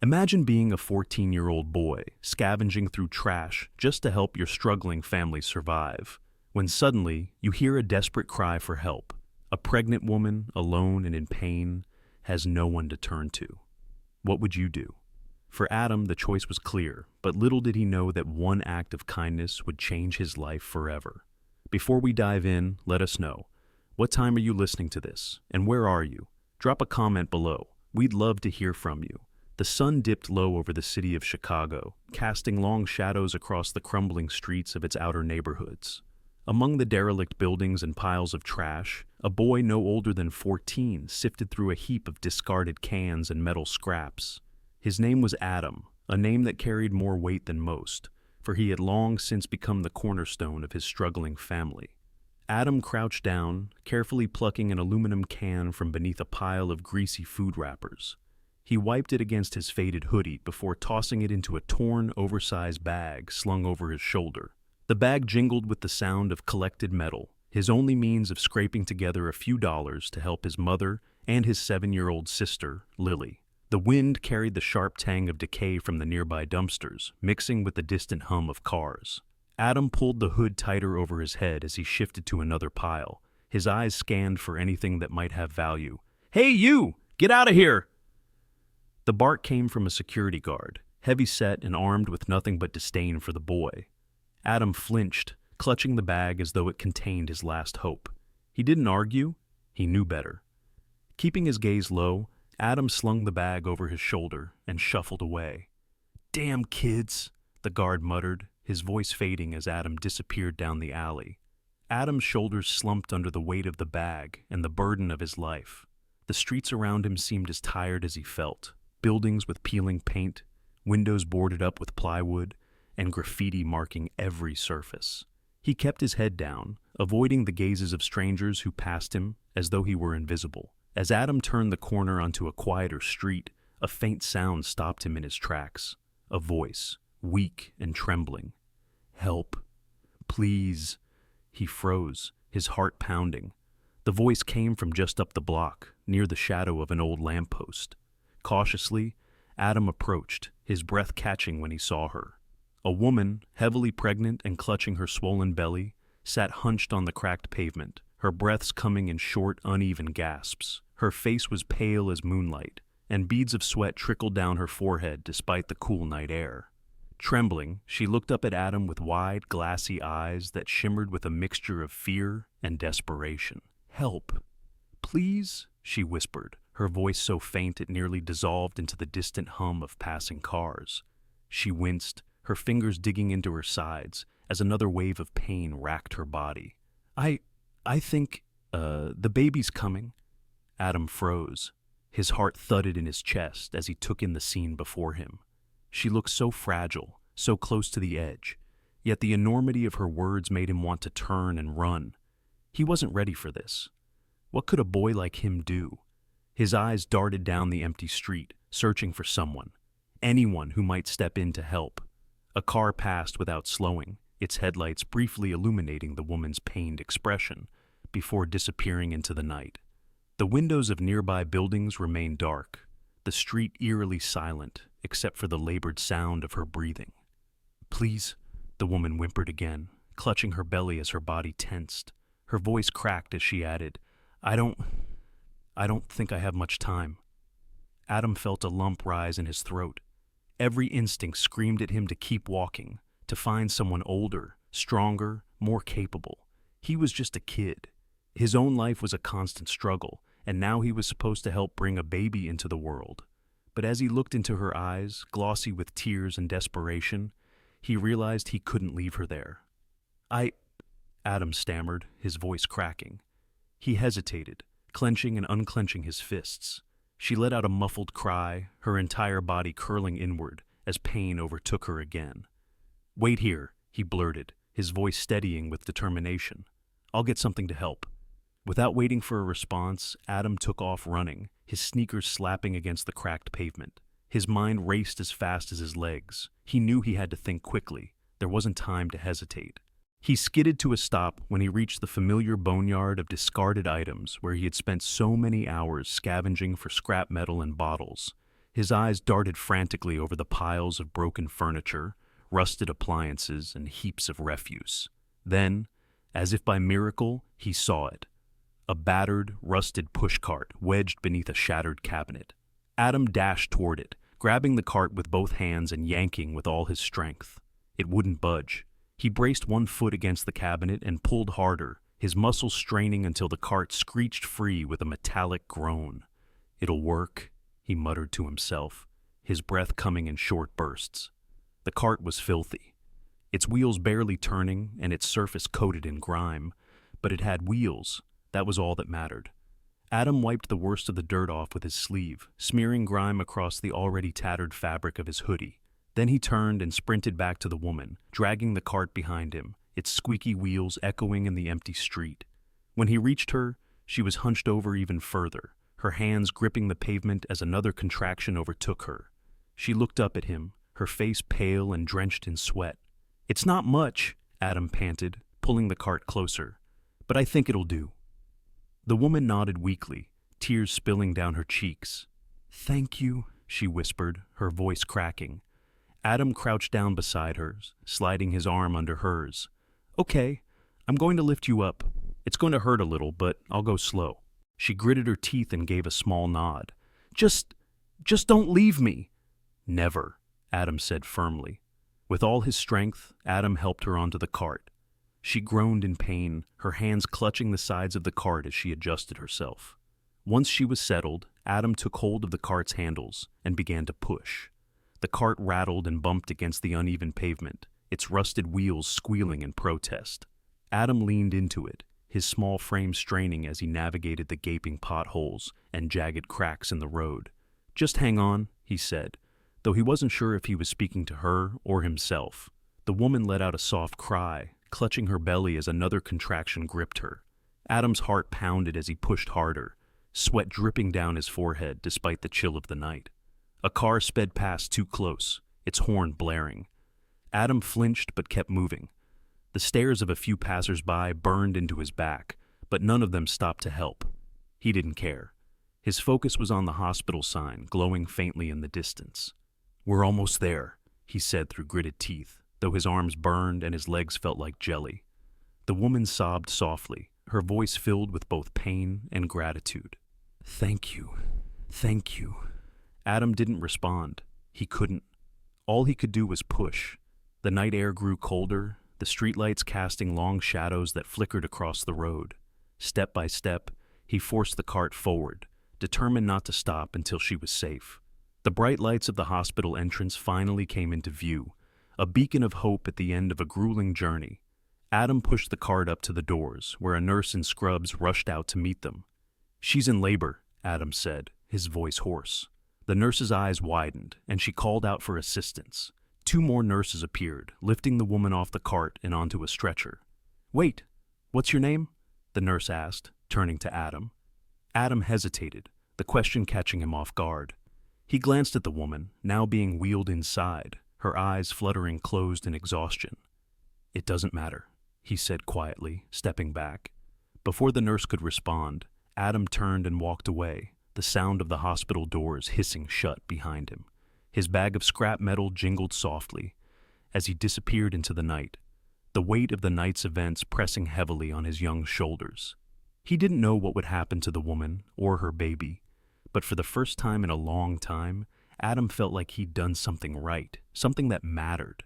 Imagine being a 14-year-old boy, scavenging through trash just to help your struggling family survive, when suddenly you hear a desperate cry for help. A pregnant woman, alone and in pain, has no one to turn to. What would you do? For Adam, the choice was clear, but little did he know that one act of kindness would change his life forever. Before we dive in, let us know. What time are you listening to this? And where are you? Drop a comment below. We'd love to hear from you. The sun dipped low over the city of Chicago, casting long shadows across the crumbling streets of its outer neighborhoods. Among the derelict buildings and piles of trash, a boy no older than 14 sifted through a heap of discarded cans and metal scraps. His name was Adam, a name that carried more weight than most, for he had long since become the cornerstone of his struggling family. Adam crouched down, carefully plucking an aluminum can from beneath a pile of greasy food wrappers. He wiped it against his faded hoodie before tossing it into a torn, oversized bag slung over his shoulder. The bag jingled with the sound of collected metal, his only means of scraping together a few dollars to help his mother and his 7-year-old sister, Lily. The wind carried the sharp tang of decay from the nearby dumpsters, mixing with the distant hum of cars. Adam pulled the hood tighter over his head as he shifted to another pile. His eyes scanned for anything that might have value. "Hey, you! Get out of here!" The bark came from a security guard, heavy-set and armed with nothing but disdain for the boy. Adam flinched, clutching the bag as though it contained his last hope. He didn't argue. He knew better. Keeping his gaze low, Adam slung the bag over his shoulder and shuffled away. "Damn kids," the guard muttered, his voice fading as Adam disappeared down the alley. Adam's shoulders slumped under the weight of the bag and the burden of his life. The streets around him seemed as tired as he felt. Buildings with peeling paint, windows boarded up with plywood, and graffiti marking every surface. He kept his head down, avoiding the gazes of strangers who passed him as though he were invisible. As Adam turned the corner onto a quieter street, a faint sound stopped him in his tracks. A voice, weak and trembling. "Help. Please." He froze, his heart pounding. The voice came from just up the block, near the shadow of an old lamppost. Cautiously, Adam approached, his breath catching when he saw her. A woman, heavily pregnant and clutching her swollen belly, sat hunched on the cracked pavement, her breaths coming in short, uneven gasps. Her face was pale as moonlight, and beads of sweat trickled down her forehead despite the cool night air. Trembling, she looked up at Adam with wide, glassy eyes that shimmered with a mixture of fear and desperation. "Help. Please?" she whispered, her voice so faint it nearly dissolved into the distant hum of passing cars. She winced, her fingers digging into her sides as another wave of pain racked her body. I think, the baby's coming." Adam froze. His heart thudded in his chest as he took in the scene before him. She looked so fragile, so close to the edge, yet the enormity of her words made him want to turn and run. He wasn't ready for this. What could a boy like him do? His eyes darted down the empty street, searching for someone, anyone who might step in to help. A car passed without slowing, its headlights briefly illuminating the woman's pained expression before disappearing into the night. The windows of nearby buildings remained dark, the street eerily silent except for the labored sound of her breathing. "Please," the woman whimpered again, clutching her belly as her body tensed. Her voice cracked as she added, I don't think I have much time." Adam felt a lump rise in his throat. Every instinct screamed at him to keep walking, to find someone older, stronger, more capable. He was just a kid. His own life was a constant struggle, and now he was supposed to help bring a baby into the world. But as he looked into her eyes, glossy with tears and desperation, he realized he couldn't leave her there. Adam stammered, his voice cracking. He hesitated, clenching and unclenching his fists. She let out a muffled cry, her entire body curling inward as pain overtook her again. "Wait here," he blurted, his voice steadying with determination. "I'll get something to help." Without waiting for a response, Adam took off running, his sneakers slapping against the cracked pavement. His mind raced as fast as his legs. He knew he had to think quickly. There wasn't time to hesitate. He skidded to a stop when he reached the familiar boneyard of discarded items where he had spent so many hours scavenging for scrap metal and bottles. His eyes darted frantically over the piles of broken furniture, rusted appliances, and heaps of refuse. Then, as if by miracle, he saw it. A battered, rusted pushcart wedged beneath a shattered cabinet. Adam dashed toward it, grabbing the cart with both hands and yanking with all his strength. It wouldn't budge. He braced one foot against the cabinet and pulled harder, his muscles straining until the cart screeched free with a metallic groan. "It'll work," he muttered to himself, his breath coming in short bursts. The cart was filthy, its wheels barely turning and its surface coated in grime, but it had wheels. That was all that mattered. Adam wiped the worst of the dirt off with his sleeve, smearing grime across the already tattered fabric of his hoodie. Then he turned and sprinted back to the woman, dragging the cart behind him, its squeaky wheels echoing in the empty street. When he reached her, she was hunched over even further, her hands gripping the pavement as another contraction overtook her. She looked up at him, her face pale and drenched in sweat. "It's not much," Adam panted, pulling the cart closer, "but I think it'll do." The woman nodded weakly, tears spilling down her cheeks. "Thank you," she whispered, her voice cracking. Adam crouched down beside her, sliding his arm under hers. "Okay, I'm going to lift you up. It's going to hurt a little, but I'll go slow." She gritted her teeth and gave a small nod. Just don't leave me." "Never," Adam said firmly. With all his strength, Adam helped her onto the cart. She groaned in pain, her hands clutching the sides of the cart as she adjusted herself. Once she was settled, Adam took hold of the cart's handles and began to push. The cart rattled and bumped against the uneven pavement, its rusted wheels squealing in protest. Adam leaned into it, his small frame straining as he navigated the gaping potholes and jagged cracks in the road. "Just hang on," he said, though he wasn't sure if he was speaking to her or himself. The woman let out a soft cry, clutching her belly as another contraction gripped her. Adam's heart pounded as he pushed harder, sweat dripping down his forehead despite the chill of the night. A car sped past too close, its horn blaring. Adam flinched but kept moving. The stares of a few passers-by burned into his back, but none of them stopped to help. He didn't care. His focus was on the hospital sign, glowing faintly in the distance. "We're almost there," he said through gritted teeth, though his arms burned and his legs felt like jelly. The woman sobbed softly, her voice filled with both pain and gratitude. "Thank you. Thank you." Adam didn't respond. He couldn't. All he could do was push. The night air grew colder, the streetlights casting long shadows that flickered across the road. Step by step, he forced the cart forward, determined not to stop until she was safe. The bright lights of the hospital entrance finally came into view, a beacon of hope at the end of a grueling journey. Adam pushed the cart up to the doors, where a nurse in scrubs rushed out to meet them. "She's in labor," Adam said, his voice hoarse. The nurse's eyes widened, and she called out for assistance. 2 more nurses appeared, lifting the woman off the cart and onto a stretcher. "Wait, what's your name?" the nurse asked, turning to Adam. Adam hesitated, the question catching him off guard. He glanced at the woman, now being wheeled inside, her eyes fluttering closed in exhaustion. "It doesn't matter," he said quietly, stepping back. Before the nurse could respond, Adam turned and walked away, the sound of the hospital doors hissing shut behind him. His bag of scrap metal jingled softly as he disappeared into the night, the weight of the night's events pressing heavily on his young shoulders. He didn't know what would happen to the woman or her baby, but for the first time in a long time, Adam felt like he'd done something right, something that mattered.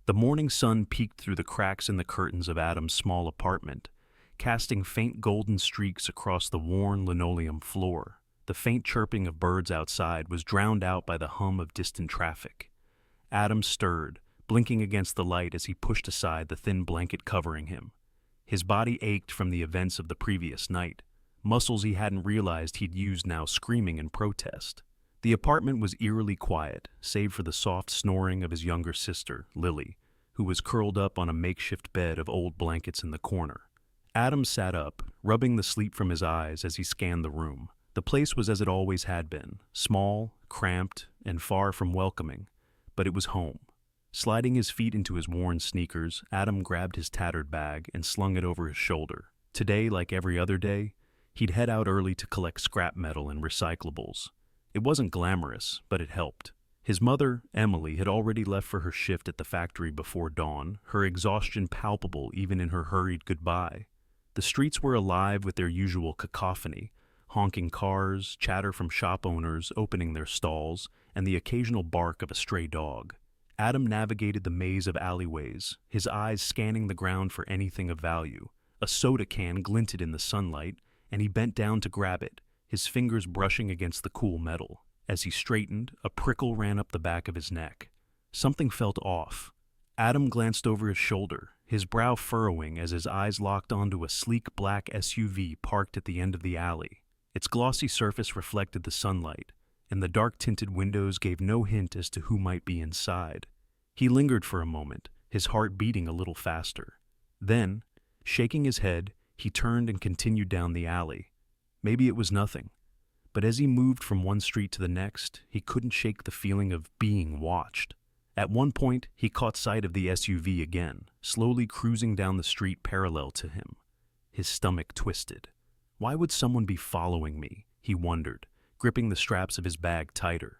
The morning sun peeked through the cracks in the curtains of Adam's small apartment, casting faint golden streaks across the worn linoleum floor. The faint chirping of birds outside was drowned out by the hum of distant traffic. Adam stirred, blinking against the light as he pushed aside the thin blanket covering him. His body ached from the events of the previous night, muscles he hadn't realized he'd used now screaming in protest. The apartment was eerily quiet, save for the soft snoring of his younger sister, Lily, who was curled up on a makeshift bed of old blankets in the corner. Adam sat up, rubbing the sleep from his eyes as he scanned the room. The place was as it always had been, small, cramped, and far from welcoming, but it was home. Sliding his feet into his worn sneakers, Adam grabbed his tattered bag and slung it over his shoulder. Today, like every other day, he'd head out early to collect scrap metal and recyclables. It wasn't glamorous, but it helped. His mother, Emily, had already left for her shift at the factory before dawn, her exhaustion palpable even in her hurried goodbye. The streets were alive with their usual cacophony, honking cars, chatter from shop owners opening their stalls, and the occasional bark of a stray dog. Adam navigated the maze of alleyways, his eyes scanning the ground for anything of value. A soda can glinted in the sunlight, and he bent down to grab it, his fingers brushing against the cool metal. As he straightened, a prickle ran up the back of his neck. Something felt off. Adam glanced over his shoulder, his brow furrowing as his eyes locked onto a sleek black SUV parked at the end of the alley. Its glossy surface reflected the sunlight, and the dark-tinted windows gave no hint as to who might be inside. He lingered for a moment, his heart beating a little faster. Then, shaking his head, he turned and continued down the alley. Maybe it was nothing. But as he moved from one street to the next, he couldn't shake the feeling of being watched. At one point, he caught sight of the SUV again, slowly cruising down the street parallel to him. His stomach twisted. Why would someone be following me? He wondered, gripping the straps of his bag tighter.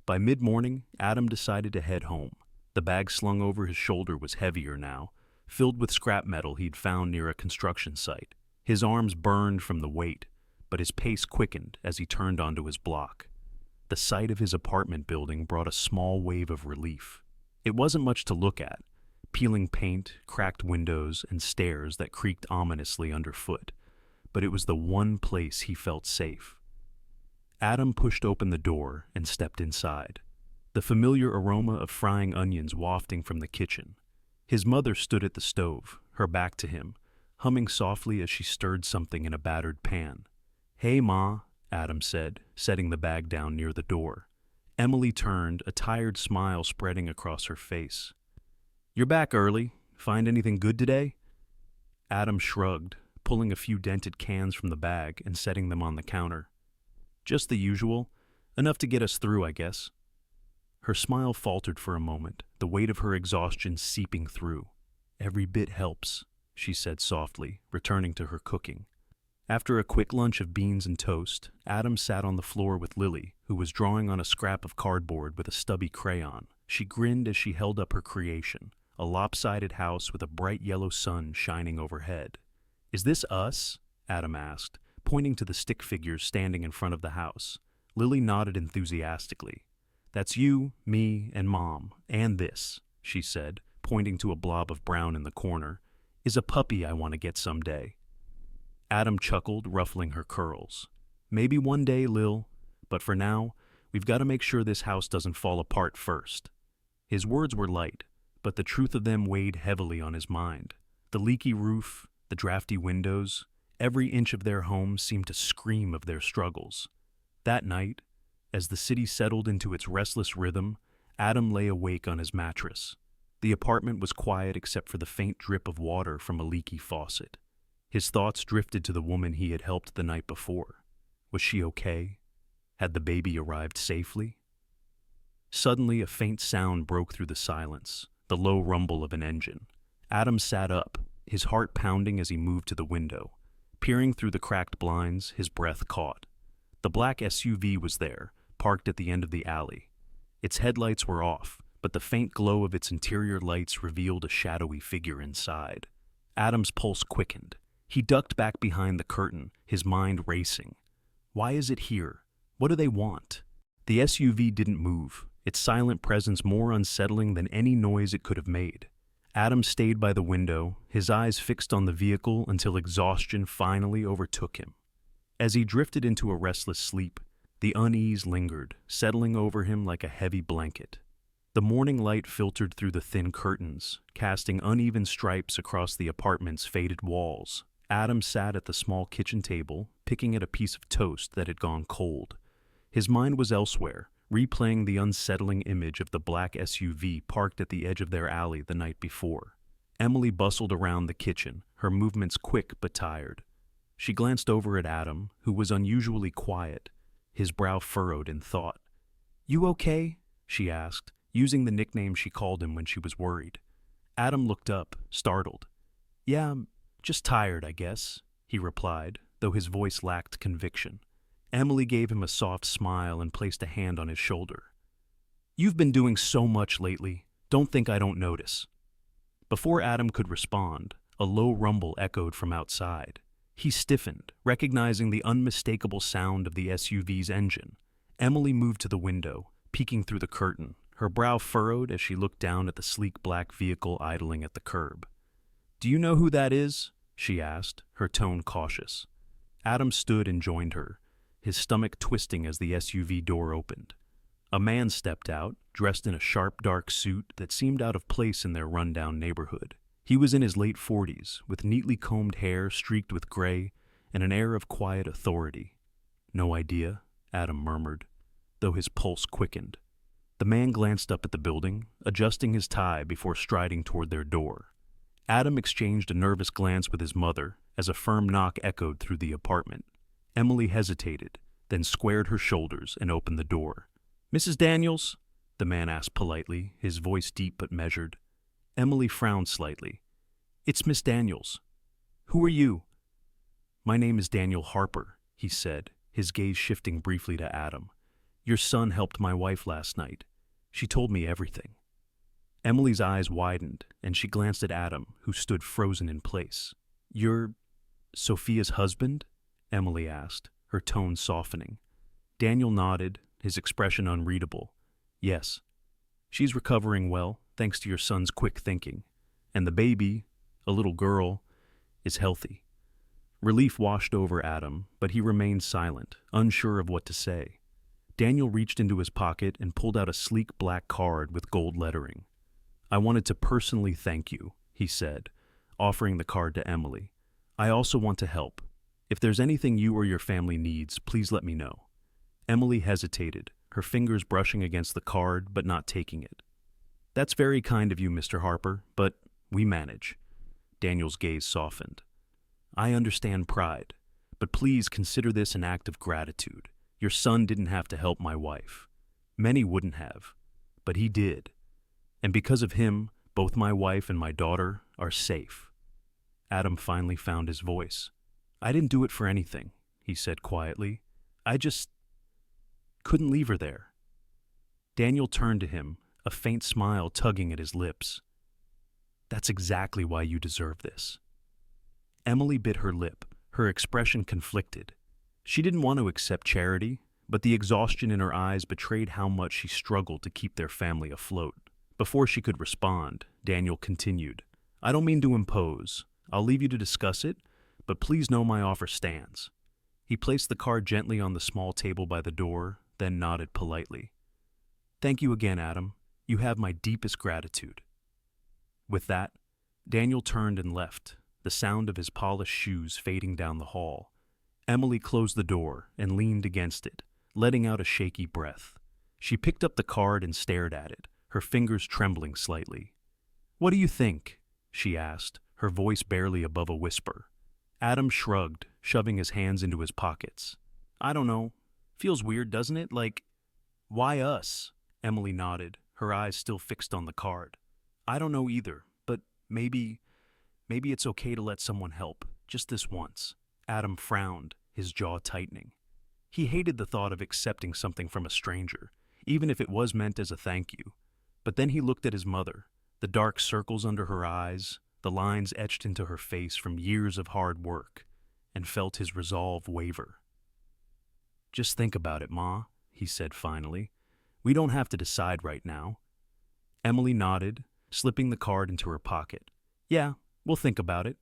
By mid-morning, Adam decided to head home. The bag slung over his shoulder was heavier now, filled with scrap metal he'd found near a construction site. His arms burned from the weight, but his pace quickened as he turned onto his block. The sight of his apartment building brought a small wave of relief. It wasn't much to look at: peeling paint, cracked windows, and stairs that creaked ominously underfoot. But it was the one place he felt safe. Adam pushed open the door and stepped inside, the familiar aroma of frying onions wafting from the kitchen. His mother stood at the stove, her back to him, humming softly as she stirred something in a battered pan. "Hey, Ma," Adam said, setting the bag down near the door. Emily turned, a tired smile spreading across her face. "You're back early. Find anything good today?" Adam shrugged, pulling a few dented cans from the bag and setting them on the counter. "Just the usual. Enough to get us through, I guess." Her smile faltered for a moment, the weight of her exhaustion seeping through. "Every bit helps," she said softly, returning to her cooking. After a quick lunch of beans and toast, Adam sat on the floor with Lily, who was drawing on a scrap of cardboard with a stubby crayon. She grinned as she held up her creation, a lopsided house with a bright yellow sun shining overhead. "Is this us?" Adam asked, pointing to the stick figures standing in front of the house. Lily nodded enthusiastically. "That's you, me, and Mom, and this," she said, pointing to a blob of brown in the corner, "is a puppy I want to get someday." Adam chuckled, ruffling her curls. "Maybe one day, Lil, but for now, we've got to make sure this house doesn't fall apart first." His words were light, but the truth of them weighed heavily on his mind. The leaky roof, the drafty windows, every inch of their home seemed to scream of their struggles. That night, as the city settled into its restless rhythm, Adam lay awake on his mattress. The apartment was quiet except for the faint drip of water from a leaky faucet. His thoughts drifted to the woman he had helped the night before. Was she okay? Had the baby arrived safely? Suddenly, a faint sound broke through the silence, the low rumble of an engine. Adam sat up, his heart pounding as he moved to the window. Peering through the cracked blinds, his breath caught. The black SUV was there, parked at the end of the alley. Its headlights were off, but the faint glow of its interior lights revealed a shadowy figure inside. Adam's pulse quickened. He ducked back behind the curtain, his mind racing. Why is it here? What do they want? The SUV didn't move, its silent presence more unsettling than any noise it could have made. Adam stayed by the window, his eyes fixed on the vehicle until exhaustion finally overtook him. As he drifted into a restless sleep, the unease lingered, settling over him like a heavy blanket. The morning light filtered through the thin curtains, casting uneven stripes across the apartment's faded walls. Adam sat at the small kitchen table, picking at a piece of toast that had gone cold. His mind was elsewhere, replaying the unsettling image of the black SUV parked at the edge of their alley the night before. Emily bustled around the kitchen, her movements quick but tired. She glanced over at Adam, who was unusually quiet, his brow furrowed in thought. "You okay?" she asked, using the nickname she called him when she was worried. Adam looked up, startled. "Yeah, I'm just tired, I guess," he replied, though his voice lacked conviction. Emily gave him a soft smile and placed a hand on his shoulder. "You've been doing so much lately. Don't think I don't notice." Before Adam could respond, a low rumble echoed from outside. He stiffened, recognizing the unmistakable sound of the SUV's engine. Emily moved to the window, peeking through the curtain, her brow furrowed as she looked down at the sleek black vehicle idling at the curb. "Do you know who that is?" she asked, her tone cautious. Adam stood and joined her, his stomach twisting as the SUV door opened. A man stepped out, dressed in a sharp dark suit that seemed out of place in their rundown neighborhood. He was in his late 40s, with neatly combed hair streaked with gray and an air of quiet authority. "No idea," Adam murmured, though his pulse quickened. The man glanced up at the building, adjusting his tie before striding toward their door. Adam exchanged a nervous glance with his mother as a firm knock echoed through the apartment. Emily hesitated, then squared her shoulders and opened the door. "Mrs. Daniels?" the man asked politely, his voice deep but measured. Emily frowned slightly. "It's Miss Daniels. Who are you?" "My name is Daniel Harper," he said, his gaze shifting briefly to Adam. "Your son helped my wife last night. She told me everything." Emily's eyes widened, and she glanced at Adam, who stood frozen in place. "You're Sophia's husband?" Emily asked, her tone softening. Daniel nodded, his expression unreadable. "Yes. She's recovering well, thanks to your son's quick thinking. And the baby, a little girl, is healthy." Relief washed over Adam, but he remained silent, unsure of what to say. Daniel reached into his pocket and pulled out a sleek black card with gold lettering. "I wanted to personally thank you," he said, offering the card to Emily. "I also want to help. If there's anything you or your family needs, please let me know." Emily hesitated, her fingers brushing against the card but not taking it. "That's very kind of you, Mr. Harper, but we manage." Daniel's gaze softened. "I understand pride, but please consider this an act of gratitude. Your son didn't have to help my wife. Many wouldn't have, but he did. And because of him, both my wife and my daughter are safe." Adam finally found his voice. "I didn't do it for anything," he said quietly. "I just couldn't leave her there." Daniel turned to him, a faint smile tugging at his lips. "That's exactly why you deserve this." Emily bit her lip, her expression conflicted. She didn't want to accept charity, but the exhaustion in her eyes betrayed how much she struggled to keep their family afloat. Before she could respond, Daniel continued, "I don't mean to impose. I'll leave you to discuss it, but please know my offer stands." He placed the card gently on the small table by the door, then nodded politely. "Thank you again, Adam. You have my deepest gratitude." With that, Daniel turned and left, the sound of his polished shoes fading down the hall. Emily closed the door and leaned against it, letting out a shaky breath. She picked up the card and stared at it, her fingers trembling slightly. "What do you think?" she asked, her voice barely above a whisper. Adam shrugged, shoving his hands into his pockets. "I don't know. Feels weird, doesn't it? Like, why us?" Emily nodded, her eyes still fixed on the card. "I don't know either, but maybe it's okay to let someone help, just this once." Adam frowned, his jaw tightening. He hated the thought of accepting something from a stranger, even if it was meant as a thank you. But then he looked at his mother, the dark circles under her eyes, the lines etched into her face from years of hard work, and felt his resolve waver. "Just think about it, Ma," he said finally. "We don't have to decide right now." Emily nodded, slipping the card into her pocket. "Yeah, we'll think about it."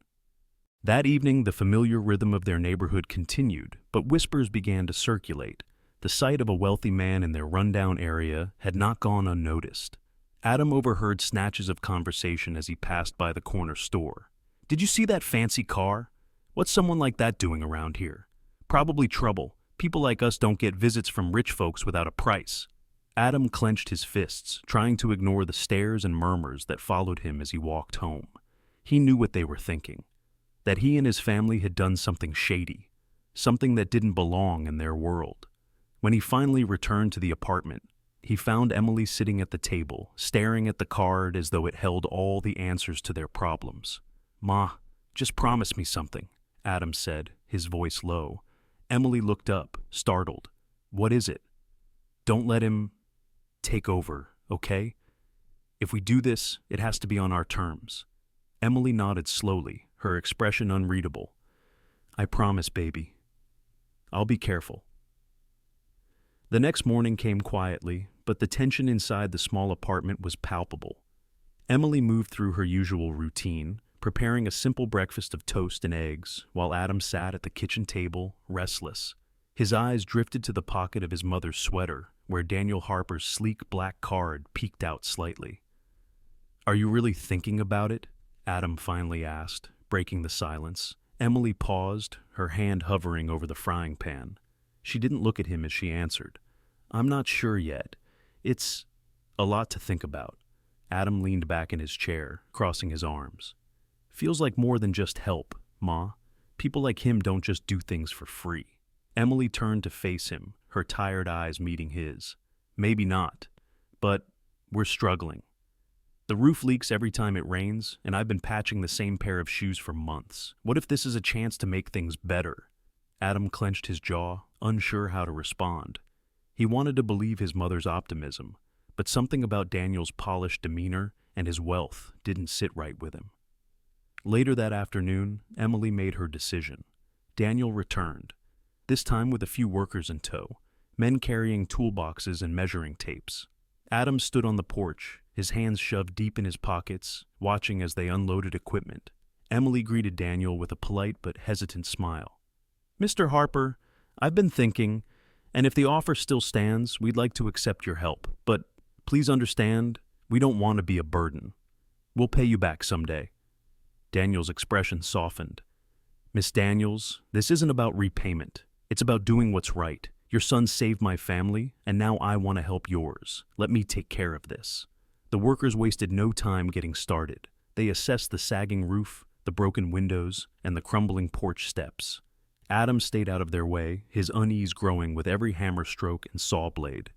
That evening, the familiar rhythm of their neighborhood continued, but whispers began to circulate. The sight of a wealthy man in their rundown area had not gone unnoticed. Adam overheard snatches of conversation as he passed by the corner store. "Did you see that fancy car? What's someone like that doing around here? Probably trouble. People like us don't get visits from rich folks without a price." Adam clenched his fists, trying to ignore the stares and murmurs that followed him as he walked home. He knew what they were thinking, that he and his family had done something shady, something that didn't belong in their world. When he finally returned to the apartment, he found Emily sitting at the table, staring at the card as though it held all the answers to their problems. "Ma, just promise me something," Adam said, his voice low. Emily looked up, startled. What is it? Don't let him take over, okay? If we do this, it has to be on our terms. Emily nodded slowly, her expression unreadable. I promise, baby. I'll be careful. The next morning came quietly, but the tension inside the small apartment was palpable. Emily moved through her usual routine, preparing a simple breakfast of toast and eggs, while Adam sat at the kitchen table, restless. His eyes drifted to the pocket of his mother's sweater, where Daniel Harper's sleek black card peeked out slightly. Are you really thinking about it? Adam finally asked, breaking the silence. Emily paused, her hand hovering over the frying pan. She didn't look at him as she answered. I'm not sure yet. It's a lot to think about. Adam leaned back in his chair, crossing his arms. Feels like more than just help, Ma. People like him don't just do things for free. Emily turned to face him, her tired eyes meeting his. Maybe not, but we're struggling. The roof leaks every time it rains, and I've been patching the same pair of shoes for months. What if this is a chance to make things better? Adam clenched his jaw, unsure how to respond. He wanted to believe his mother's optimism, but something about Daniel's polished demeanor and his wealth didn't sit right with him. Later that afternoon, Emily made her decision. Daniel returned, this time with a few workers in tow, men carrying toolboxes and measuring tapes. Adam stood on the porch, his hands shoved deep in his pockets, watching as they unloaded equipment. Emily greeted Daniel with a polite but hesitant smile. Mr. Harper, I've been thinking, and if the offer still stands, we'd like to accept your help. But please understand, we don't want to be a burden. We'll pay you back someday. Daniel's expression softened. Miss Daniels, this isn't about repayment. It's about doing what's right. Your son saved my family, and now I want to help yours. Let me take care of this. The workers wasted no time getting started. They assessed the sagging roof, the broken windows, and the crumbling porch steps. Adam stayed out of their way, his unease growing with every hammer stroke and saw blade.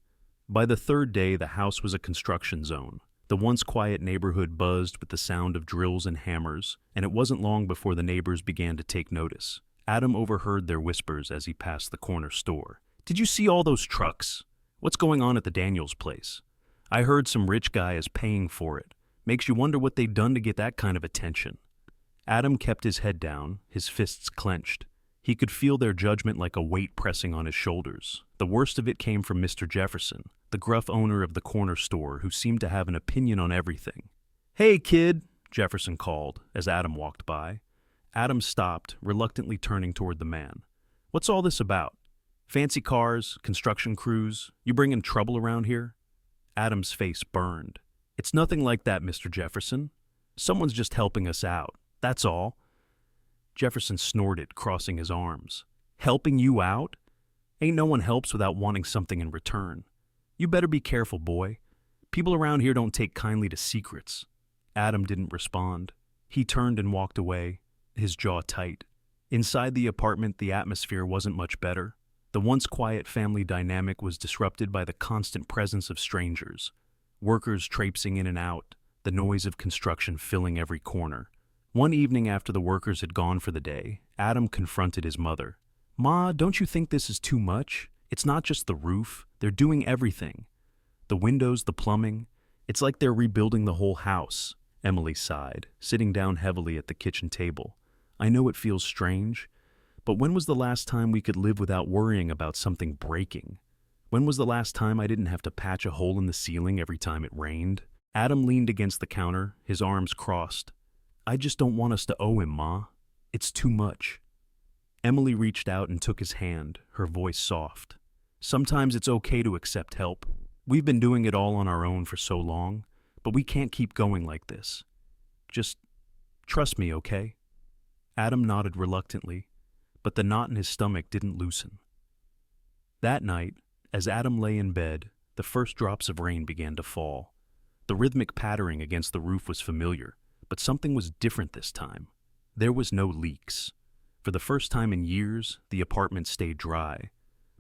By the third day, the house was a construction zone. The once quiet neighborhood buzzed with the sound of drills and hammers, and it wasn't long before the neighbors began to take notice. Adam overheard their whispers as he passed the corner store. Did you see all those trucks? What's going on at the Daniels place? I heard some rich guy is paying for it. Makes you wonder what they've done to get that kind of attention. Adam kept his head down, his fists clenched. He could feel their judgment like a weight pressing on his shoulders. The worst of it came from Mr. Jefferson, the gruff owner of the corner store who seemed to have an opinion on everything. Hey, kid, Jefferson called as Adam walked by. Adam stopped, reluctantly turning toward the man. What's all this about? Fancy cars, construction crews, you bringing trouble around here? Adam's face burned. It's nothing like that, Mr. Jefferson. Someone's just helping us out, that's all. Jefferson snorted, crossing his arms. Helping you out? Ain't no one helps without wanting something in return. You better be careful, boy. People around here don't take kindly to secrets. Adam didn't respond. He turned and walked away, his jaw tight. Inside the apartment, the atmosphere wasn't much better. The once quiet family dynamic was disrupted by the constant presence of strangers. Workers traipsing in and out, the noise of construction filling every corner. One evening after the workers had gone for the day, Adam confronted his mother. Ma, don't you think this is too much? It's not just the roof. They're doing everything. The windows, the plumbing. It's like they're rebuilding the whole house. Emily sighed, sitting down heavily at the kitchen table. I know it feels strange, but when was the last time we could live without worrying about something breaking? When was the last time I didn't have to patch a hole in the ceiling every time it rained? Adam leaned against the counter, his arms crossed. I just don't want us to owe him, Ma. It's too much. Emily reached out and took his hand, her voice soft. Sometimes it's okay to accept help. We've been doing it all on our own for so long, but we can't keep going like this. Just trust me, okay? Adam nodded reluctantly, but the knot in his stomach didn't loosen. That night, as Adam lay in bed, the first drops of rain began to fall. The rhythmic pattering against the roof was familiar, but something was different this time. There was no leaks. For the first time in years, the apartment stayed dry.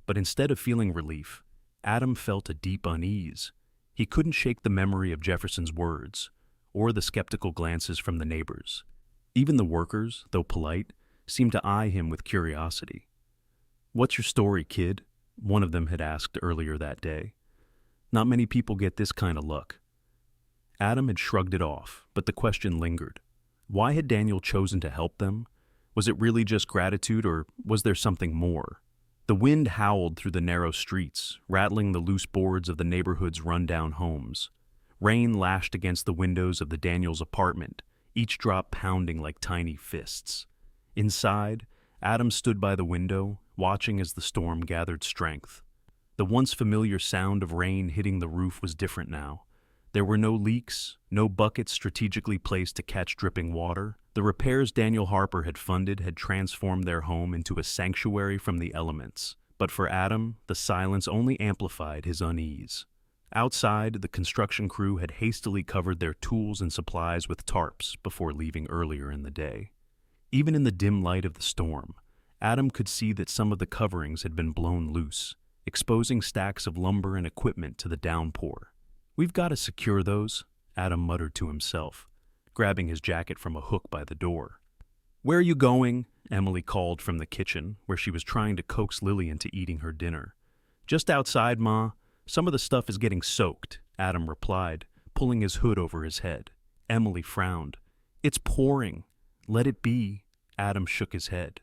But instead of feeling relief, Adam felt a deep unease. He couldn't shake the memory of Jefferson's words, or the skeptical glances from the neighbors. Even the workers, though polite, seemed to eye him with curiosity. "What's your story, kid?" one of them had asked earlier that day. Not many people get this kind of luck. Adam had shrugged it off, but the question lingered. Why had Daniel chosen to help them? Was it really just gratitude, or was there something more? The wind howled through the narrow streets, rattling the loose boards of the neighborhood's rundown homes. Rain lashed against the windows of the Daniels' apartment, each drop pounding like tiny fists. Inside, Adam stood by the window, watching as the storm gathered strength. The once familiar sound of rain hitting the roof was different now. There were no leaks, no buckets strategically placed to catch dripping water. The repairs Daniel Harper had funded had transformed their home into a sanctuary from the elements. But for Adam, the silence only amplified his unease. Outside, the construction crew had hastily covered their tools and supplies with tarps before leaving earlier in the day. Even in the dim light of the storm, Adam could see that some of the coverings had been blown loose, exposing stacks of lumber and equipment to the downpour. "We've got to secure those," Adam muttered to himself, grabbing his jacket from a hook by the door. "Where are you going?" Emily called from the kitchen, where she was trying to coax Lily into eating her dinner. "Just outside, Ma. Some of the stuff is getting soaked," Adam replied, pulling his hood over his head. Emily frowned. "It's pouring." "Let it be." Adam shook his head.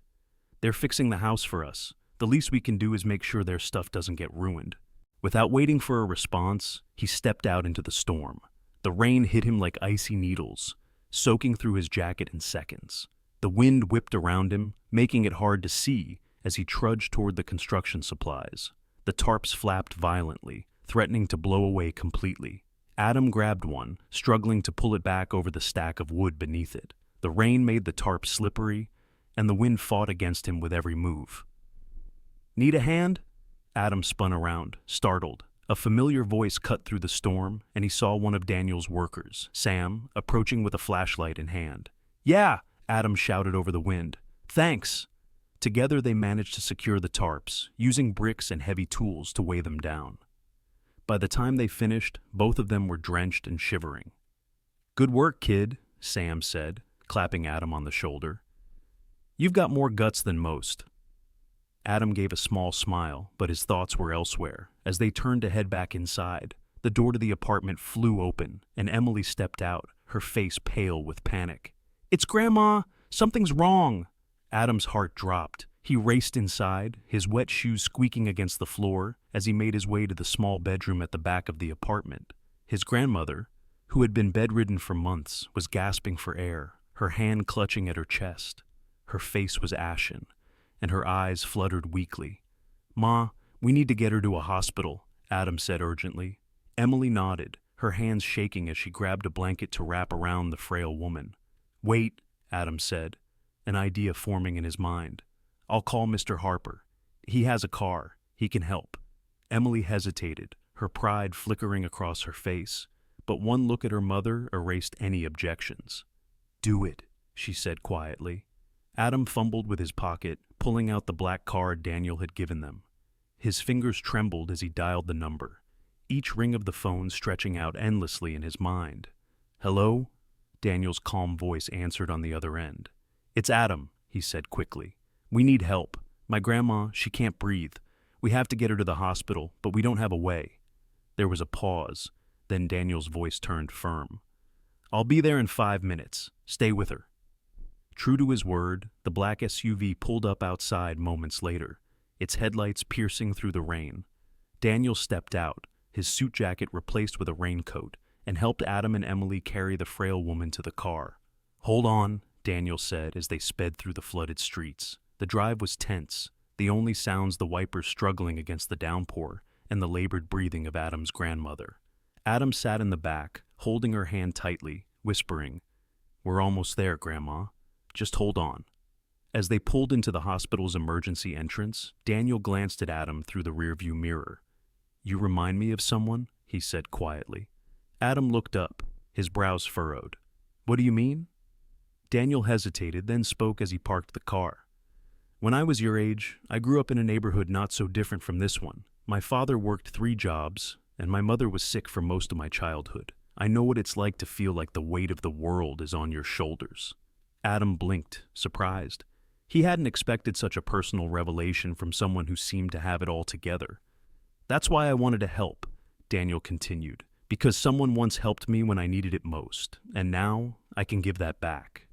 "They're fixing the house for us. The least we can do is make sure their stuff doesn't get ruined." Without waiting for a response, he stepped out into the storm. The rain hit him like icy needles, soaking through his jacket in seconds. The wind whipped around him, making it hard to see as he trudged toward the construction supplies. The tarps flapped violently, threatening to blow away completely. Adam grabbed one, struggling to pull it back over the stack of wood beneath it. The rain made the tarp slippery, and the wind fought against him with every move. "Need a hand?" Adam spun around, startled. A familiar voice cut through the storm, and he saw one of Daniel's workers, Sam, approaching with a flashlight in hand. "Yeah!" Adam shouted over the wind. "Thanks!" Together they managed to secure the tarps, using bricks and heavy tools to weigh them down. By the time they finished, both of them were drenched and shivering. "Good work, kid," Sam said, clapping Adam on the shoulder. "You've got more guts than most." Adam gave a small smile, but his thoughts were elsewhere. As they turned to head back inside, the door to the apartment flew open, and Emily stepped out, her face pale with panic. "It's Grandma! Something's wrong!" Adam's heart dropped. He raced inside, his wet shoes squeaking against the floor as he made his way to the small bedroom at the back of the apartment. His grandmother, who had been bedridden for months, was gasping for air, her hand clutching at her chest. Her face was ashen, and her eyes fluttered weakly. "Ma, we need to get her to a hospital," Adam said urgently. Emily nodded, her hands shaking as she grabbed a blanket to wrap around the frail woman. "Wait," Adam said, an idea forming in his mind. "I'll call Mr. Harper. He has a car. He can help." Emily hesitated, her pride flickering across her face, but one look at her mother erased any objections. "Do it," she said quietly. Adam fumbled with his pocket, pulling out the black card Daniel had given them. His fingers trembled as he dialed the number, each ring of the phone stretching out endlessly in his mind. "Hello?" Daniel's calm voice answered on the other end. "It's Adam," he said quickly. "We need help. My grandma, she can't breathe. We have to get her to the hospital, but we don't have a way." There was a pause, then Daniel's voice turned firm. "I'll be there in 5 minutes. Stay with her." True to his word, the black SUV pulled up outside moments later, its headlights piercing through the rain. Daniel stepped out, his suit jacket replaced with a raincoat, and helped Adam and Emily carry the frail woman to the car. "Hold on," Daniel said as they sped through the flooded streets. The drive was tense, the only sounds the wipers struggling against the downpour and the labored breathing of Adam's grandmother. Adam sat in the back, holding her hand tightly, whispering, "We're almost there, Grandma. Just hold on." As they pulled into the hospital's emergency entrance, Daniel glanced at Adam through the rearview mirror. "You remind me of someone?" he said quietly. Adam looked up, his brows furrowed. "What do you mean?" Daniel hesitated, then spoke as he parked the car. "When I was your age, I grew up in a neighborhood not so different from this one. My father worked 3 jobs, and my mother was sick for most of my childhood. I know what it's like to feel like the weight of the world is on your shoulders." Adam blinked, surprised. He hadn't expected such a personal revelation from someone who seemed to have it all together. "That's why I wanted to help," Daniel continued, "because someone once helped me when I needed it most, and now I can give that back."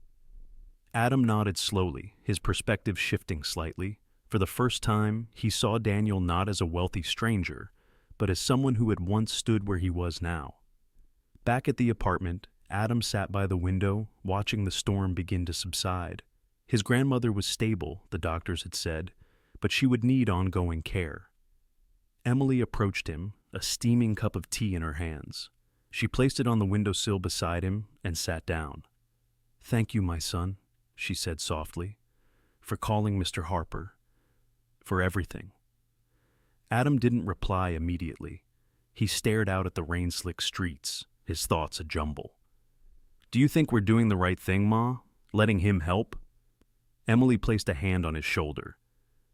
Adam nodded slowly, his perspective shifting slightly. For the first time, he saw Daniel not as a wealthy stranger, but as someone who had once stood where he was now. Back at the apartment, Adam sat by the window, watching the storm begin to subside. His grandmother was stable, the doctors had said, but she would need ongoing care. Emily approached him, a steaming cup of tea in her hands. She placed it on the windowsill beside him and sat down. "Thank you, my son," she said softly, "for calling Mr. Harper. For everything." Adam didn't reply immediately. He stared out at the rain-slick streets, his thoughts a jumble. "Do you think we're doing the right thing, Ma? Letting him help?" Emily placed a hand on his shoulder.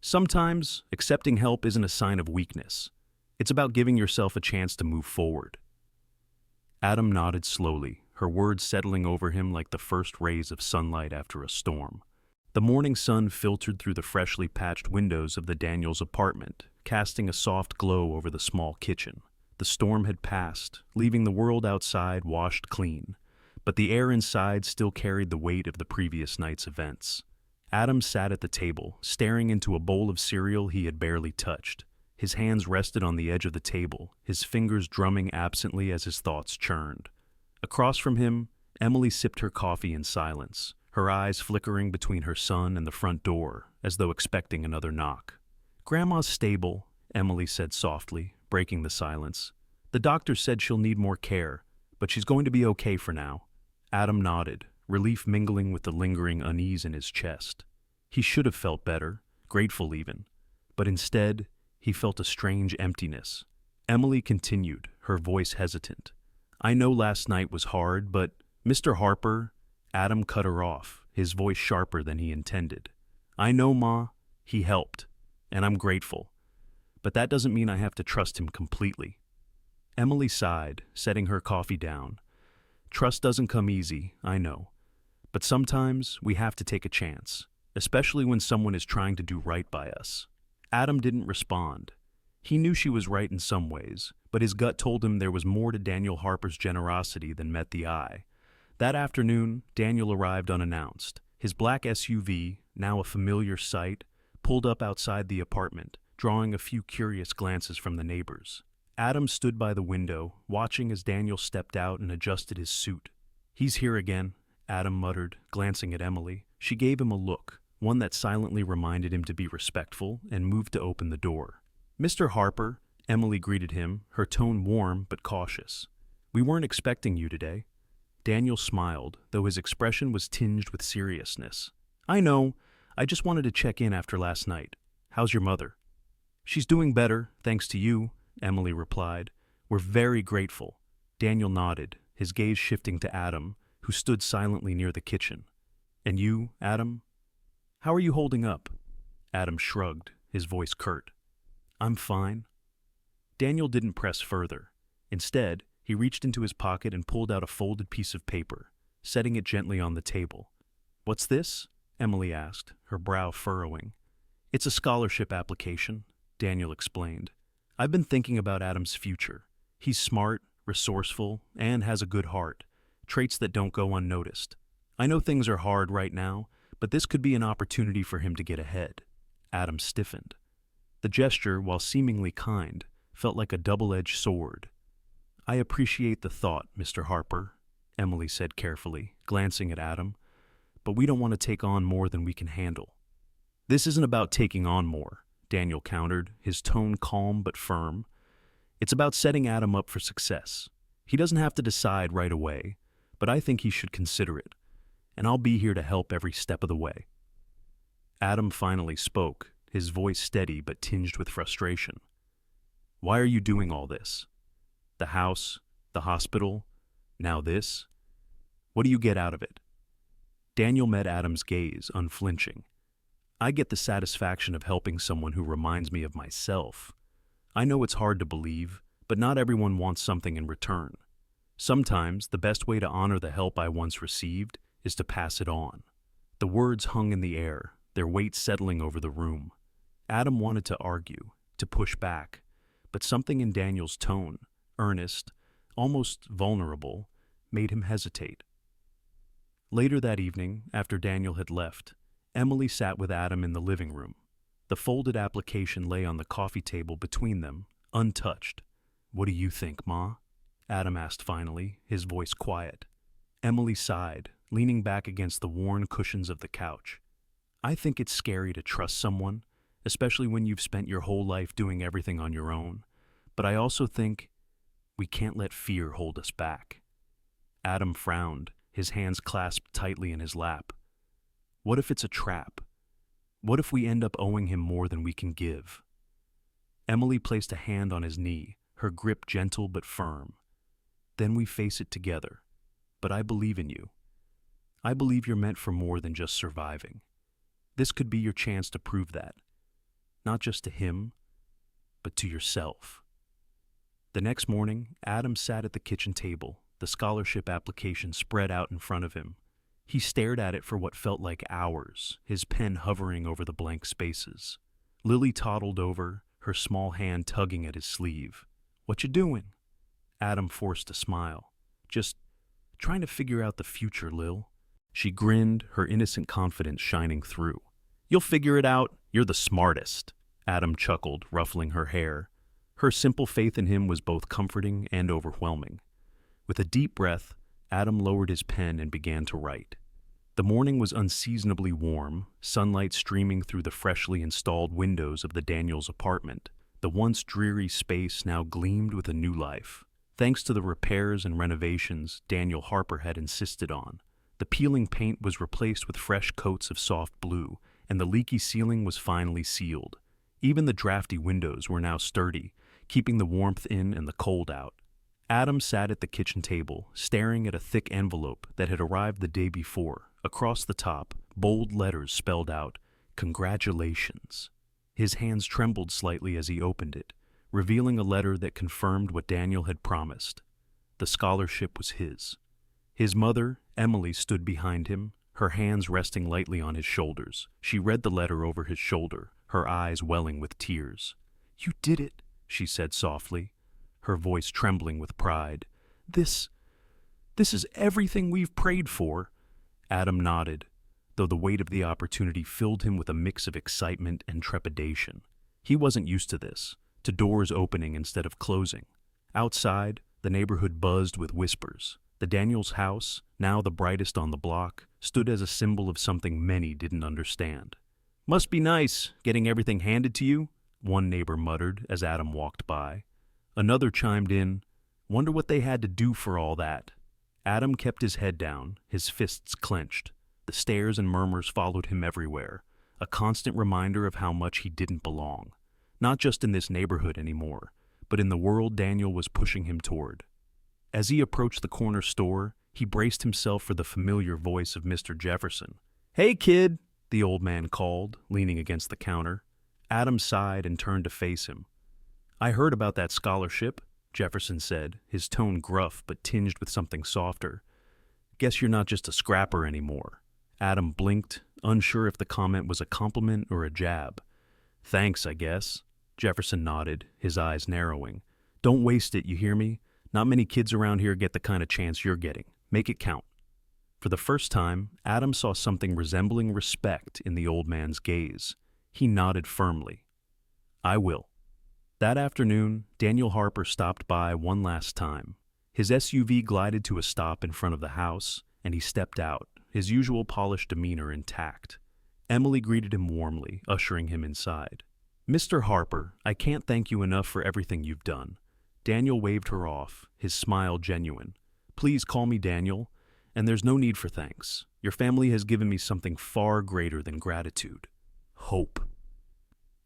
"Sometimes, accepting help isn't a sign of weakness. It's about giving yourself a chance to move forward." Adam nodded slowly, her words settling over him like the first rays of sunlight after a storm. The morning sun filtered through the freshly patched windows of the Daniels' apartment, casting a soft glow over the small kitchen. The storm had passed, leaving the world outside washed clean, but the air inside still carried the weight of the previous night's events. Adam sat at the table, staring into a bowl of cereal he had barely touched. His hands rested on the edge of the table, his fingers drumming absently as his thoughts churned. Across from him, Emily sipped her coffee in silence, her eyes flickering between her son and the front door, as though expecting another knock. "Grandma's stable," Emily said softly, breaking the silence. "The doctor said she'll need more care, but she's going to be okay for now." Adam nodded, relief mingling with the lingering unease in his chest. He should have felt better, grateful even, but instead, he felt a strange emptiness. Emily continued, her voice hesitant. "I know last night was hard, but Mr. Harper—" Adam cut her off, his voice sharper than he intended. "I know, Ma, he helped, and I'm grateful. But that doesn't mean I have to trust him completely." Emily sighed, setting her coffee down. "Trust doesn't come easy, I know. But sometimes we have to take a chance, especially when someone is trying to do right by us." Adam didn't respond. He knew she was right in some ways, but his gut told him there was more to Daniel Harper's generosity than met the eye. That afternoon, Daniel arrived unannounced. His black SUV, now a familiar sight, pulled up outside the apartment, drawing a few curious glances from the neighbors. Adam stood by the window, watching as Daniel stepped out and adjusted his suit. "He's here again," Adam muttered, glancing at Emily. She gave him a look, one that silently reminded him to be respectful, and moved to open the door. "Mr. Harper," Emily greeted him, her tone warm but cautious. "We weren't expecting you today." Daniel smiled, though his expression was tinged with seriousness. "I know. I just wanted to check in after last night. How's your mother?" "She's doing better, thanks to you," Emily replied. "We're very grateful." Daniel nodded, his gaze shifting to Adam, who stood silently near the kitchen. "And you, Adam? How are you holding up?" Adam shrugged, his voice curt. "I'm fine." Daniel didn't press further. Instead, he reached into his pocket and pulled out a folded piece of paper, setting it gently on the table. "What's this?" Emily asked, her brow furrowing. "It's a scholarship application," Daniel explained. "I've been thinking about Adam's future. He's smart, resourceful, and has a good heart, traits that don't go unnoticed. I know things are hard right now, but this could be an opportunity for him to get ahead." Adam stiffened. The gesture, while seemingly kind, felt like a double-edged sword. "I appreciate the thought, Mr. Harper," Emily said carefully, glancing at Adam, "but we don't want to take on more than we can handle." "This isn't about taking on more," Daniel countered, his tone calm but firm. "It's about setting Adam up for success. He doesn't have to decide right away, but I think he should consider it, and I'll be here to help every step of the way." Adam finally spoke, his voice steady but tinged with frustration. "Why are you doing all this? The house, the hospital, now this? What do you get out of it?" Daniel met Adam's gaze, unflinching. "I get the satisfaction of helping someone who reminds me of myself. I know it's hard to believe, but not everyone wants something in return. Sometimes the best way to honor the help I once received is to pass it on." The words hung in the air, their weight settling over the room. Adam wanted to argue, to push back, but something in Daniel's tone, earnest, almost vulnerable, made him hesitate. Later that evening, after Daniel had left, Emily sat with Adam in the living room. The folded application lay on the coffee table between them, untouched. "What do you think, Ma?" Adam asked finally, his voice quiet. Emily sighed, leaning back against the worn cushions of the couch. "I think it's scary to trust someone, especially when you've spent your whole life doing everything on your own. But I also think we can't let fear hold us back." Adam frowned, his hands clasped tightly in his lap. What if it's a trap? What if we end up owing him more than we can give? Emily placed a hand on his knee, her grip gentle but firm. "Then we face it together. But I believe in you. I believe you're meant for more than just surviving. This could be your chance to prove that. Not just to him, but to yourself." The next morning, Adam sat at the kitchen table, the scholarship application spread out in front of him. He stared at it for what felt like hours, his pen hovering over the blank spaces. Lily toddled over, her small hand tugging at his sleeve. "What you doing?" Adam forced a smile. "Just trying to figure out the future, Lil." She grinned, her innocent confidence shining through. "You'll figure it out. You're the smartest." Adam chuckled, ruffling her hair. Her simple faith in him was both comforting and overwhelming. With a deep breath, Adam lowered his pen and began to write. The morning was unseasonably warm, sunlight streaming through the freshly installed windows of the Daniels' apartment. The once dreary space now gleamed with a new life. Thanks to the repairs and renovations Daniel Harper had insisted on, the peeling paint was replaced with fresh coats of soft blue, and the leaky ceiling was finally sealed. Even the drafty windows were now sturdy, keeping the warmth in and the cold out. Adam sat at the kitchen table, staring at a thick envelope that had arrived the day before. Across the top, bold letters spelled out, "Congratulations." His hands trembled slightly as he opened it, revealing a letter that confirmed what Daniel had promised. The scholarship was his. His mother, Emily, stood behind him, her hands resting lightly on his shoulders. She read the letter over his shoulder, her eyes welling with tears. "You did it," she said softly, her voice trembling with pride. This is everything we've prayed for." Adam nodded, though the weight of the opportunity filled him with a mix of excitement and trepidation. He wasn't used to this, to doors opening instead of closing. Outside, the neighborhood buzzed with whispers. The Daniels' house, now the brightest on the block, stood as a symbol of something many didn't understand. "Must be nice, getting everything handed to you," one neighbor muttered as Adam walked by. Another chimed in, "Wonder what they had to do for all that." Adam kept his head down, his fists clenched. The stares and murmurs followed him everywhere, a constant reminder of how much he didn't belong. Not just in this neighborhood anymore, but in the world Daniel was pushing him toward. As he approached the corner store, he braced himself for the familiar voice of Mr. Jefferson. "Hey, kid," the old man called, leaning against the counter. Adam sighed and turned to face him. "I heard about that scholarship," Jefferson said, his tone gruff but tinged with something softer. "Guess you're not just a scrapper anymore." Adam blinked, unsure if the comment was a compliment or a jab. "Thanks, I guess." Jefferson nodded, his eyes narrowing. "Don't waste it, you hear me? Not many kids around here get the kind of chance you're getting. Make it count." For the first time, Adam saw something resembling respect in the old man's gaze. He nodded firmly. "I will." That afternoon, Daniel Harper stopped by one last time. His SUV glided to a stop in front of the house, and he stepped out, his usual polished demeanor intact. Emily greeted him warmly, ushering him inside. "Mr. Harper, I can't thank you enough for everything you've done." Daniel waved her off, his smile genuine. "Please call me Daniel, and there's no need for thanks. Your family has given me something far greater than gratitude. Hope."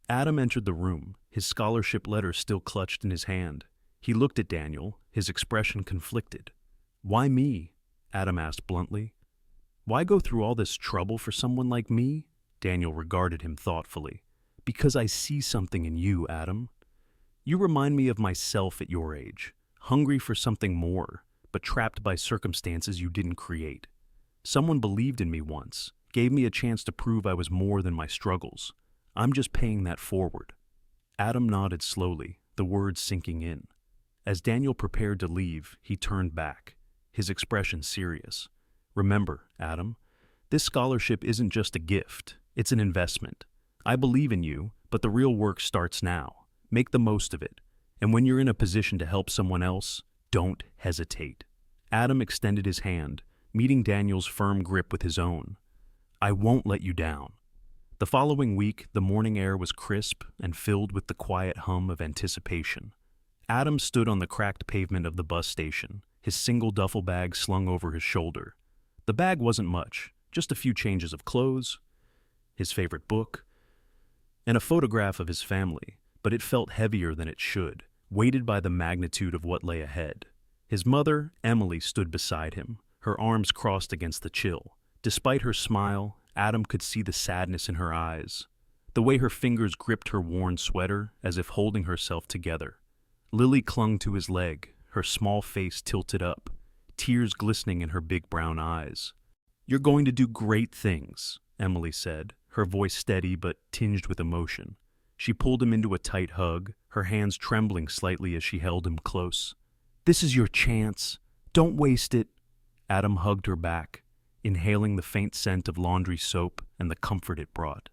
Adam entered the room, his scholarship letter still clutched in his hand. He looked at Daniel, his expression conflicted. "Why me?" Adam asked bluntly. "Why go through all this trouble for someone like me?" Daniel regarded him thoughtfully. "Because I see something in you, Adam. You remind me of myself at your age, hungry for something more, but trapped by circumstances you didn't create. Someone believed in me once, Gave me a chance to prove I was more than my struggles. I'm just paying that forward." Adam nodded slowly, the words sinking in. As Daniel prepared to leave, he turned back, his expression serious. "Remember, Adam, this scholarship isn't just a gift, it's an investment. I believe in you, but the real work starts now. Make the most of it. And when you're in a position to help someone else, don't hesitate." Adam extended his hand, meeting Daniel's firm grip with his own. "I won't let you down." The following week, the morning air was crisp and filled with the quiet hum of anticipation. Adam stood on the cracked pavement of the bus station, his single duffel bag slung over his shoulder. The bag wasn't much, just a few changes of clothes, his favorite book, and a photograph of his family, but it felt heavier than it should, weighted by the magnitude of what lay ahead. His mother, Emily, stood beside him, her arms crossed against the chill. Despite her smile, Adam could see the sadness in her eyes, the way her fingers gripped her worn sweater as if holding herself together. Lily clung to his leg, her small face tilted up, tears glistening in her big brown eyes. "You're going to do great things," Emily said, her voice steady but tinged with emotion. She pulled him into a tight hug, her hands trembling slightly as she held him close. "This is your chance. Don't waste it." Adam hugged her back, inhaling the faint scent of laundry soap and the comfort it brought.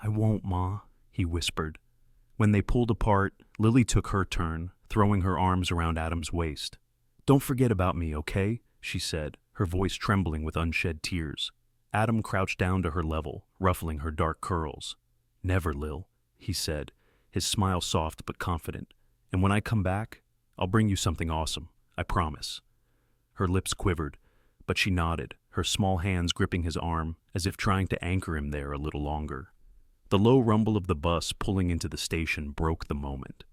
"I won't, Ma," he whispered. When they pulled apart, Lily took her turn, throwing her arms around Adam's waist. "Don't forget about me, okay?" she said, her voice trembling with unshed tears. Adam crouched down to her level, ruffling her dark curls. "Never, Lil," he said, his smile soft but confident. "And when I come back, I'll bring you something awesome, I promise." Her lips quivered, but she nodded, her small hands gripping his arm as if trying to anchor him there a little longer. The low rumble of the bus pulling into the station broke the moment.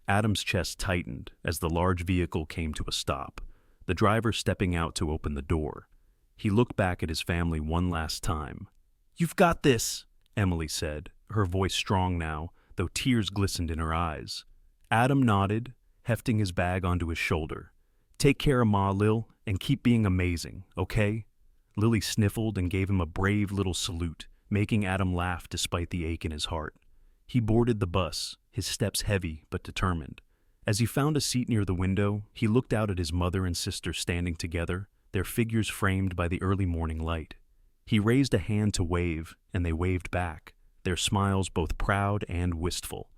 Adam's chest tightened as the large vehicle came to a stop, the driver stepping out to open the door. He looked back at his family one last time. "You've got this," Emily said, her voice strong now, though tears glistened in her eyes. Adam nodded, hefting his bag onto his shoulder. "Take care of Ma, Lil, and keep being amazing, okay?" Lily sniffled and gave him a brave little salute, making Adam laugh despite the ache in his heart. He boarded the bus, his steps heavy but determined. As he found a seat near the window, he looked out at his mother and sister standing together, their figures framed by the early morning light. He raised a hand to wave, and they waved back, their smiles both proud and wistful.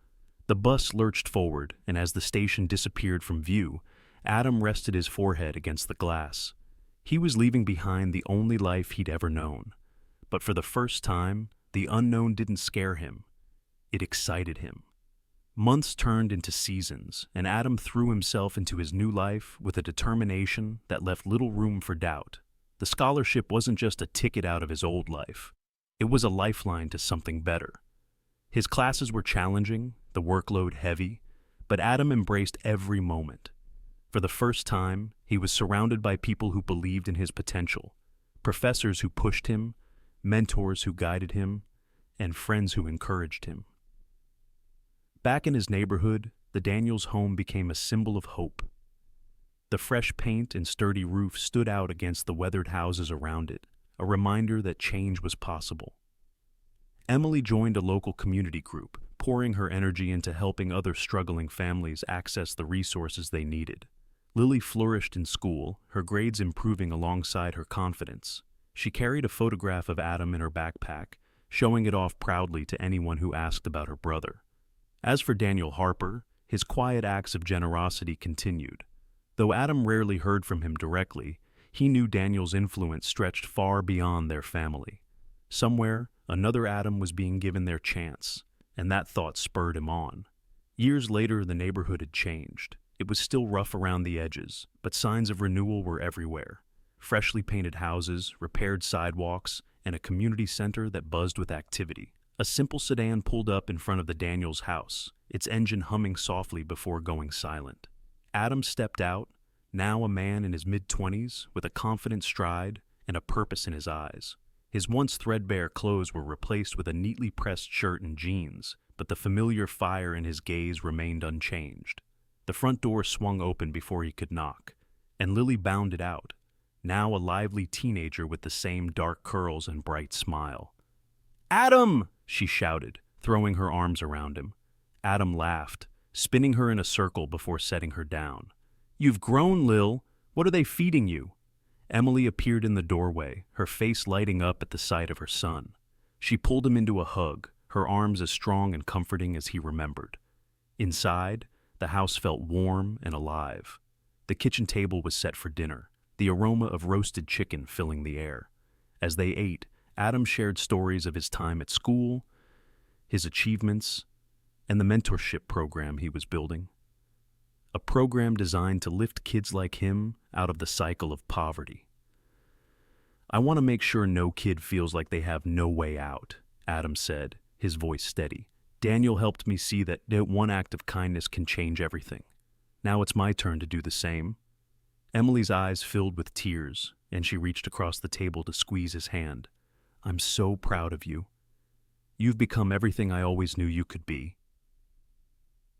The bus lurched forward, and as the station disappeared from view, Adam rested his forehead against the glass. He was leaving behind the only life he'd ever known. But for the first time, the unknown didn't scare him. It excited him. Months turned into seasons, and Adam threw himself into his new life with a determination that left little room for doubt. The scholarship wasn't just a ticket out of his old life. It was a lifeline to something better. His classes were challenging, the workload heavy, but Adam embraced every moment. For the first time, he was surrounded by people who believed in his potential, professors who pushed him, mentors who guided him, and friends who encouraged him. Back in his neighborhood, the Daniels home became a symbol of hope. The fresh paint and sturdy roof stood out against the weathered houses around it, a reminder that change was possible. Emily joined a local community group, pouring her energy into helping other struggling families access the resources they needed. Lily flourished in school, her grades improving alongside her confidence. She carried a photograph of Adam in her backpack, showing it off proudly to anyone who asked about her brother. As for Daniel Harper, his quiet acts of generosity continued. Though Adam rarely heard from him directly, he knew Daniel's influence stretched far beyond their family. Somewhere, another Adam was being given their chance, and that thought spurred him on. Years later, the neighborhood had changed. It was still rough around the edges, but signs of renewal were everywhere. Freshly painted houses, repaired sidewalks, and a community center that buzzed with activity. A simple sedan pulled up in front of the Daniels house, its engine humming softly before going silent. Adam stepped out, now a man in his mid-20s, with a confident stride and a purpose in his eyes. His once threadbare clothes were replaced with a neatly pressed shirt and jeans, but the familiar fire in his gaze remained unchanged. The front door swung open before he could knock, and Lily bounded out, now a lively teenager with the same dark curls and bright smile. "Adam!" she shouted, throwing her arms around him. Adam laughed, spinning her in a circle before setting her down. "You've grown, Lil. What are they feeding you?" Emily appeared in the doorway, her face lighting up at the sight of her son. She pulled him into a hug, her arms as strong and comforting as he remembered. Inside, the house felt warm and alive. The kitchen table was set for dinner, the aroma of roasted chicken filling the air. As they ate, Adam shared stories of his time at school, his achievements, and the mentorship program he was building. A program designed to lift kids like him out of the cycle of poverty. "I want to make sure no kid feels like they have no way out," Adam said, his voice steady. "Daniel helped me see that one act of kindness can change everything. Now it's my turn to do the same." Emily's eyes filled with tears, and she reached across the table to squeeze his hand. "I'm so proud of you. You've become everything I always knew you could be."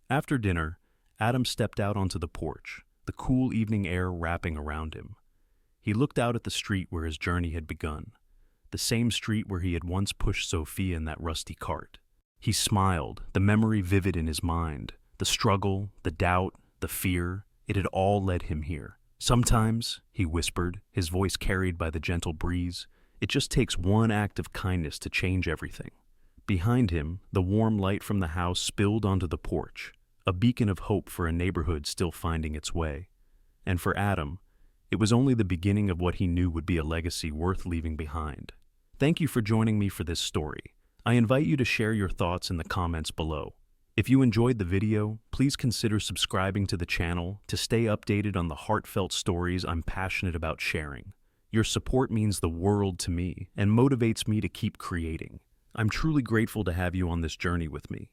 After dinner, Adam stepped out onto the porch, the cool evening air wrapping around him. He looked out at the street where his journey had begun, the same street where he had once pushed Sophia in that rusty cart. He smiled, the memory vivid in his mind. The struggle, the doubt, the fear, it had all led him here. "Sometimes," he whispered, his voice carried by the gentle breeze, "it just takes one act of kindness to change everything." Behind him, the warm light from the house spilled onto the porch, a beacon of hope for a neighborhood still finding its way. And for Adam, it was only the beginning of what he knew would be a legacy worth leaving behind. Thank you for joining me for this story. I invite you to share your thoughts in the comments below. If you enjoyed the video, please consider subscribing to the channel to stay updated on the heartfelt stories I'm passionate about sharing. Your support means the world to me and motivates me to keep creating. I'm truly grateful to have you on this journey with me.